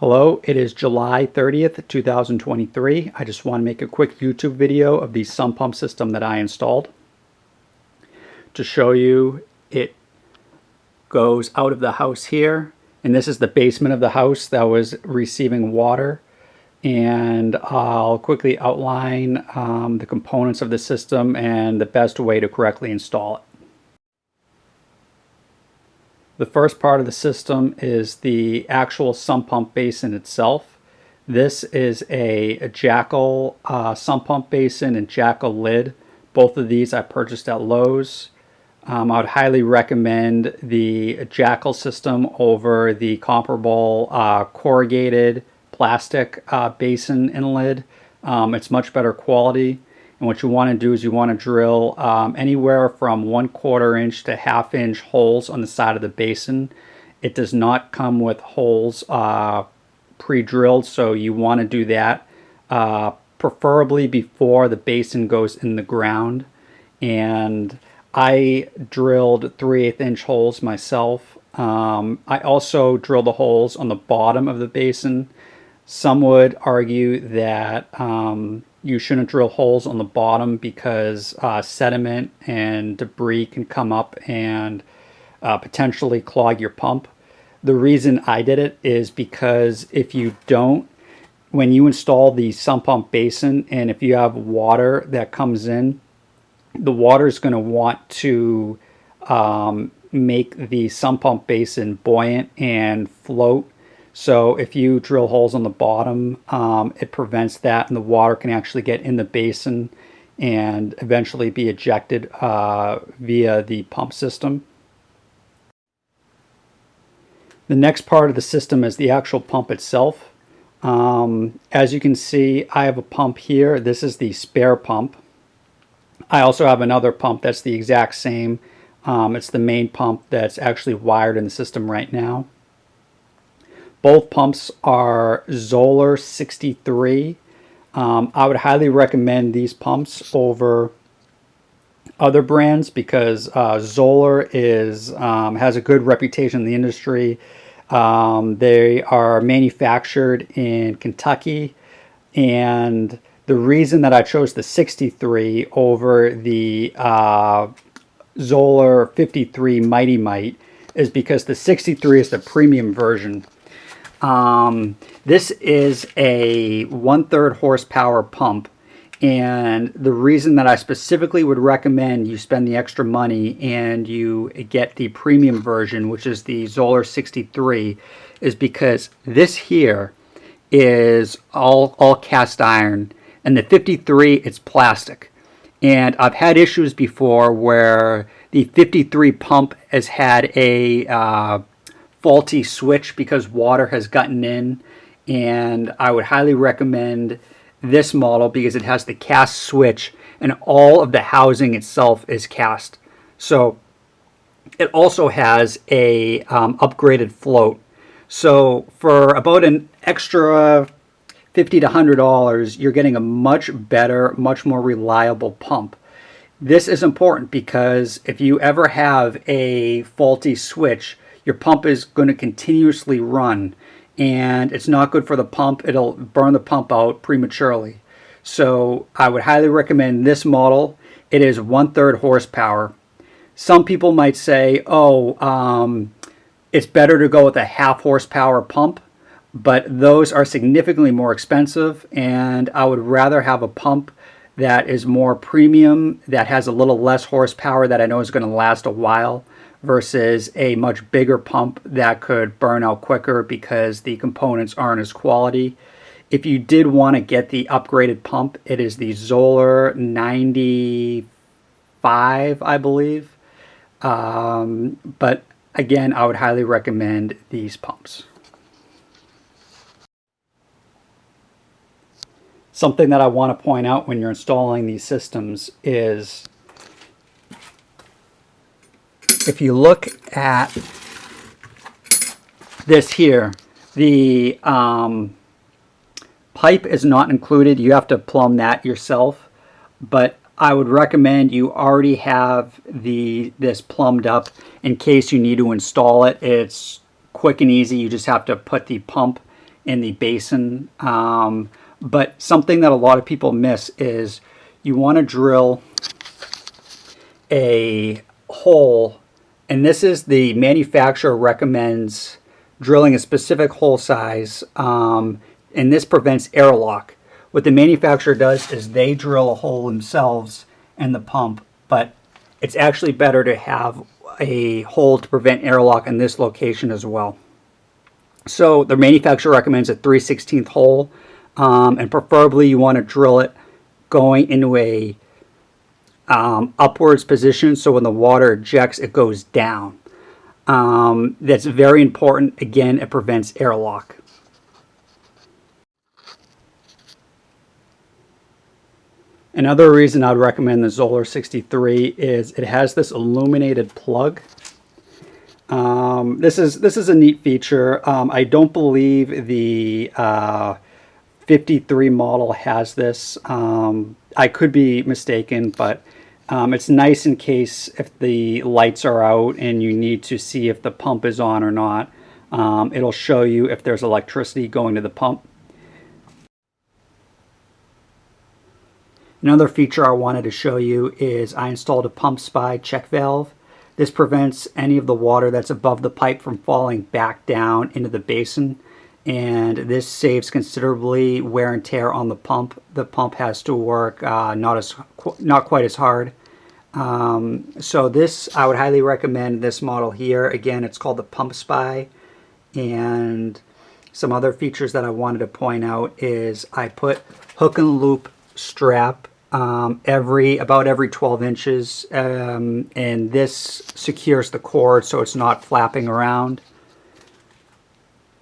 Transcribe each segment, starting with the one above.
Hello, it is July 30th, 2023. I just want to make a quick YouTube video of the sump pump system that I installed. To show you, it goes out of the house here, and this is the basement of the house that was receiving water. And I'll quickly outline the components of the system and the best way to correctly install it. The first part of the system is the actual sump pump basin itself. This is a Jackal sump pump basin and Jackal lid. Both of these I purchased at Lowe's. I would highly recommend the Jackal system over the comparable corrugated plastic basin and lid. It's much better quality. And what you want to do is you want to drill anywhere from 1/4 inch to 1/2 inch holes on the side of the basin. It does not come with holes pre-drilled, so you want to do that preferably before the basin goes in the ground. And I drilled 3/8 inch holes myself. I also drilled the holes on the bottom of the basin. Some would argue that you shouldn't drill holes on the bottom because sediment and debris can come up and potentially clog your pump. The reason I did it is because if you don't, when you install the sump pump basin and if you have water that comes in, the water is going to want to make the sump pump basin buoyant and float. So if you drill holes on the bottom, it prevents that, and the water can actually get in the basin and eventually be ejected via the pump system. The next part of the system is the actual pump itself. As you can see, I have a pump here. This is the spare pump. I also have another pump that's the exact same. It's the main pump that's actually wired in the system right now. Both pumps are Zoller 63. I would highly recommend these pumps over other brands because Zoller has a good reputation in the industry. They are manufactured in Kentucky, and the reason that I chose the 63 over the Zoller 53 Mighty Mite is because the 63 is the premium version. This is a 1/3 horsepower pump, and the reason that I specifically would recommend you spend the extra money and you get the premium version, which is the Zoller 63, is because this here is all cast iron, and the 53, it's plastic. And I've had issues before where the 53 pump has had a faulty switch because water has gotten in, and I would highly recommend this model because it has the cast switch and all of the housing itself is cast. So it also has a upgraded float. So for about an extra $50 to $100, you're getting a much better, much more reliable pump. This is important because if you ever have a faulty switch, your pump is going to continuously run, and it's not good for the pump. It'll burn the pump out prematurely. So I would highly recommend this model. It is 1/3 horsepower. Some people might say, it's better to go with a 1/2 horsepower pump, but those are significantly more expensive, and I would rather have a pump that is more premium, that has a little less horsepower, that I know is going to last a while, versus a much bigger pump that could burn out quicker because the components aren't as quality. If you did want to get the upgraded pump, it is the Zoller 95, I believe. But again, I would highly recommend these pumps. Something that I want to point out when you're installing these systems is if you look at this here, the pipe is not included. You have to plumb that yourself, but I would recommend you already have this plumbed up in case you need to install it. It's quick and easy. You just have to put the pump in the basin. But something that a lot of people miss is you want to drill a hole, and this is the manufacturer recommends drilling a specific hole size, and this prevents airlock. What the manufacturer does is they drill a hole themselves in the pump, but it's actually better to have a hole to prevent airlock in this location as well. So the manufacturer recommends a 3/16 hole, and preferably you want to drill it going into a upwards position, so when the water ejects, it goes down. That's very important. Again, it prevents airlock. Another reason I'd recommend the Zoller 63 is it has this illuminated plug. This is a neat feature. I don't believe the 53 model has this. I could be mistaken, but it's nice in case if the lights are out and you need to see if the pump is on or not. It'll show you if there's electricity going to the pump. Another feature I wanted to show you is I installed a pump spy check valve. This prevents any of the water that's above the pipe from falling back down into the basin, and this saves considerably wear and tear on the pump. The pump has to work not quite as hard. So this, I would highly recommend this model here. Again, it's called the Pump Spy. And some other features that I wanted to point out is I put hook and loop strap about every 12 inches, and this secures the cord so it's not flapping around.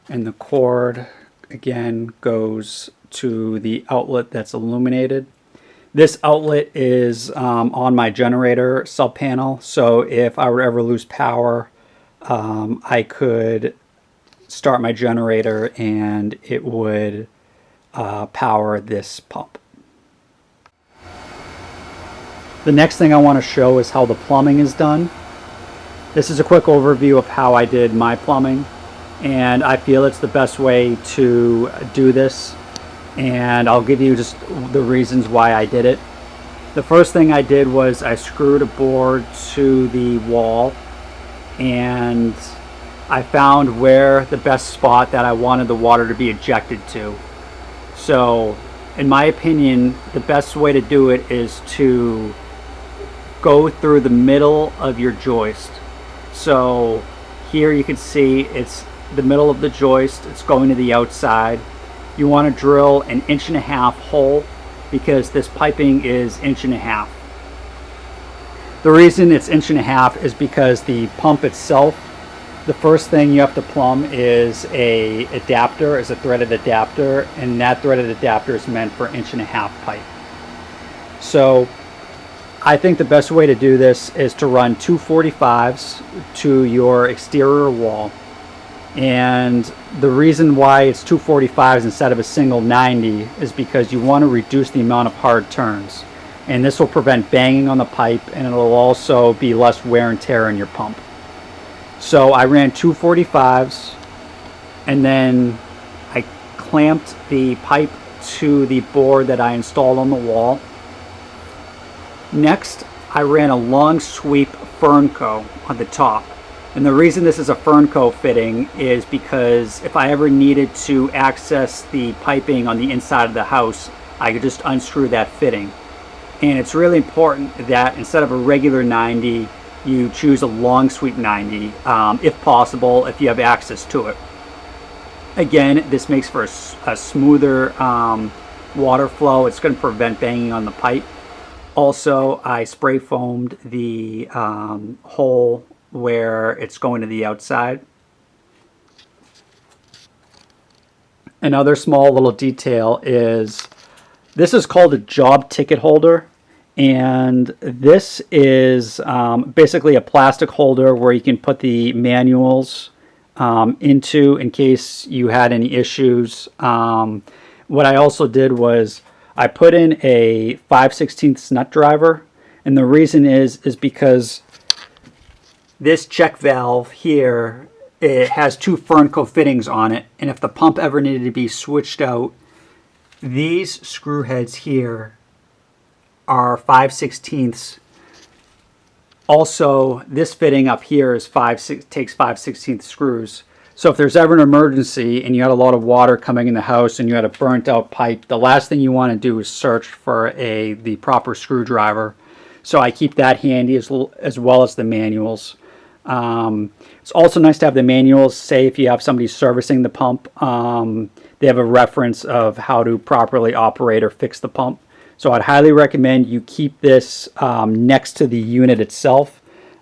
And the cord again goes to the outlet that's illuminated. This outlet is on my generator sub panel, so if I were to ever lose power, I could start my generator and it would power this pump. The next thing I want to show is how the plumbing is done. This is a quick overview of how I did my plumbing, and I feel it's the best way to do this, and I'll give you just the reasons why I did it. The first thing I did was I screwed a board to the wall, and I found where the best spot that I wanted the water to be ejected to. So in my opinion, the best way to do it is to go through the middle of your joist. So here you can see it's the middle of the joist, it's going to the outside. You want to drill an 1.5 inch hole because this piping is 1.5 inches. The reason it's 1.5 inches is because the pump itself, the first thing you have to plumb is a threaded adapter, and that threaded adapter is meant for 1.5 inch pipe. So I think the best way to do this is to run 245s to your exterior wall. And the reason why it's 245s instead of a single 90 is because you want to reduce the amount of hard turns. And this will prevent banging on the pipe, and it'll also be less wear and tear in your pump. So I ran 245s, and then I clamped the pipe to the board that I installed on the wall. Next, I ran a long sweep Fernco on the top. And the reason this is a Fernco fitting is because if I ever needed to access the piping on the inside of the house, I could just unscrew that fitting. And it's really important that instead of a regular 90, you choose a long sweep 90, if possible, if you have access to it. Again, this makes for a smoother water flow. It's going to prevent banging on the pipe. Also, I spray foamed the hole where it's going to the outside. Another small little detail is this is called a job ticket holder, and this is basically a plastic holder where you can put the manuals into in case you had any issues. What I also did was I put in a 5/16 nut driver, and the reason is because this check valve here it has two Fernco fittings on it, and if the pump ever needed to be switched out, these screw heads here are 5/16. Also, this fitting up here is takes 5/16 screws. So if there's ever an emergency and you had a lot of water coming in the house and you had a burnt out pipe, the last thing you want to do is search for the proper screwdriver. So I keep that handy as well as the manuals. It's also nice to have the manuals. Say if you have somebody servicing the pump, they have a reference of how to properly operate or fix the pump. So I'd highly recommend you keep this next to the unit itself,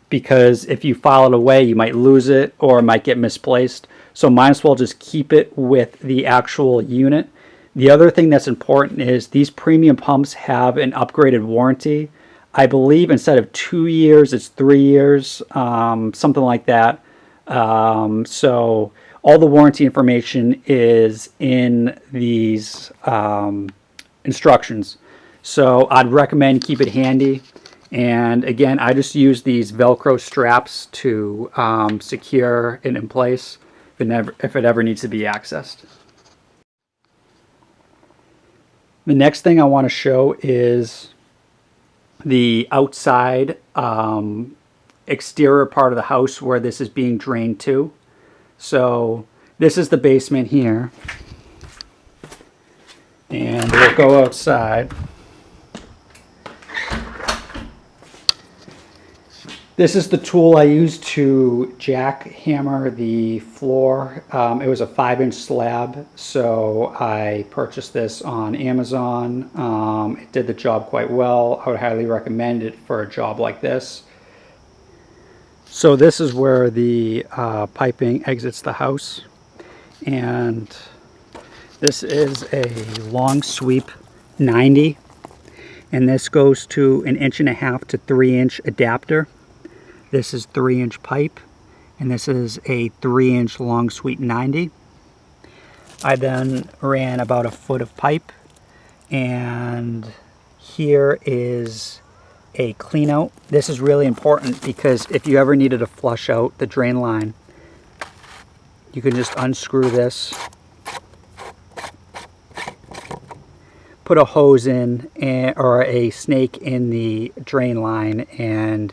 because if you file it away, you might lose it or it might get misplaced. So might as well just keep it with the actual unit. The other thing that's important is these premium pumps have an upgraded warranty. I believe instead of 2 years, it's 3 years, something like that. So all the warranty information is in these instructions. So I'd recommend keep it handy. And again, I just use these Velcro straps to secure it in place if it ever needs to be accessed. The next thing I want to show is the outside exterior part of the house where this is being drained to. So this is the basement here. And we'll go outside. This is the tool I used to jackhammer the floor. It was a 5-inch slab, so I purchased this on Amazon. It did the job quite well. I would highly recommend it for a job like this. So this is where the piping exits the house, and this is a long sweep 90, and this goes to an 1.5 to 3-inch adapter. This is 3-inch pipe, and this is a 3-inch long sweep 90. I then ran about a foot of pipe, and here is a clean out. This is really important because if you ever needed to flush out the drain line, you can just unscrew this, put a hose in or a snake in the drain line, and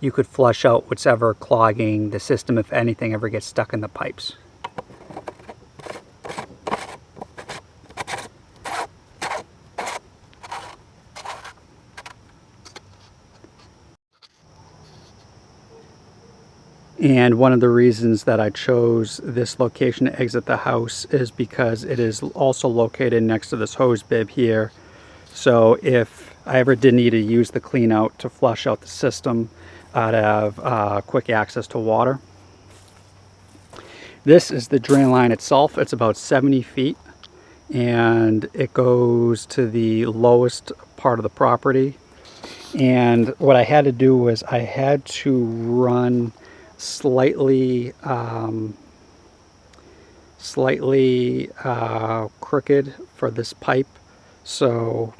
you could flush out what's ever clogging the system if anything ever gets stuck in the pipes. And one of the reasons that I chose this location to exit the house is because it is also located next to this hose bib here. So if I ever did need to use the clean out to flush out the system, I'd have quick access to water. This is the drain line itself. It's about 70 feet, and it goes to the lowest part of the property. And what I had to do was I had to run slightly crooked for this pipe. So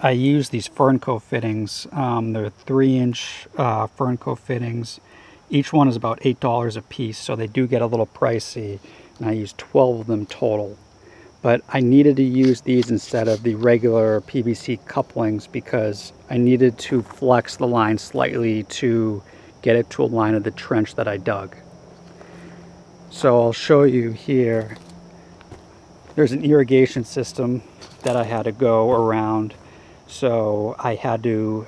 I use these Fernco fittings. They're 3-inch Fernco fittings. Each one is about $8 a piece, so they do get a little pricey, and I use 12 of them total. But I needed to use these instead of the regular PVC couplings because I needed to flex the line slightly to get it to a line of the trench that I dug. So I'll show you here. There's an irrigation system that I had to go around, so I had to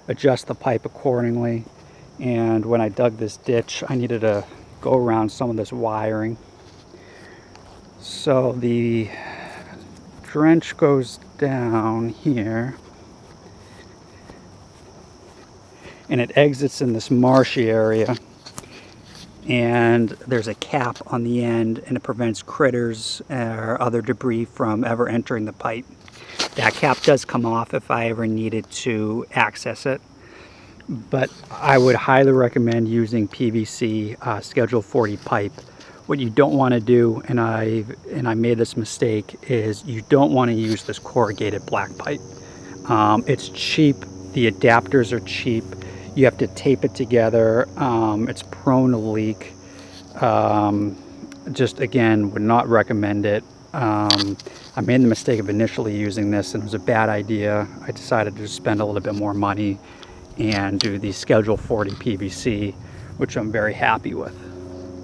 adjust the pipe accordingly. And when I dug this ditch, I needed to go around some of this wiring. So the trench goes down here, and it exits in this marshy area, and there's a cap on the end, and it prevents critters or other debris from ever entering the pipe. That cap does come off if I ever needed to access it, but I would highly recommend using PVC Schedule 40 pipe. What you don't want to do, and I made this mistake, is you don't want to use this corrugated black pipe. It's cheap, the adapters are cheap, you have to tape it together, it's prone to leak. Just again, would not recommend it. I made the mistake of initially using this, and it was a bad idea. I decided to spend a little bit more money and do the Schedule 40 PVC, which I'm very happy with.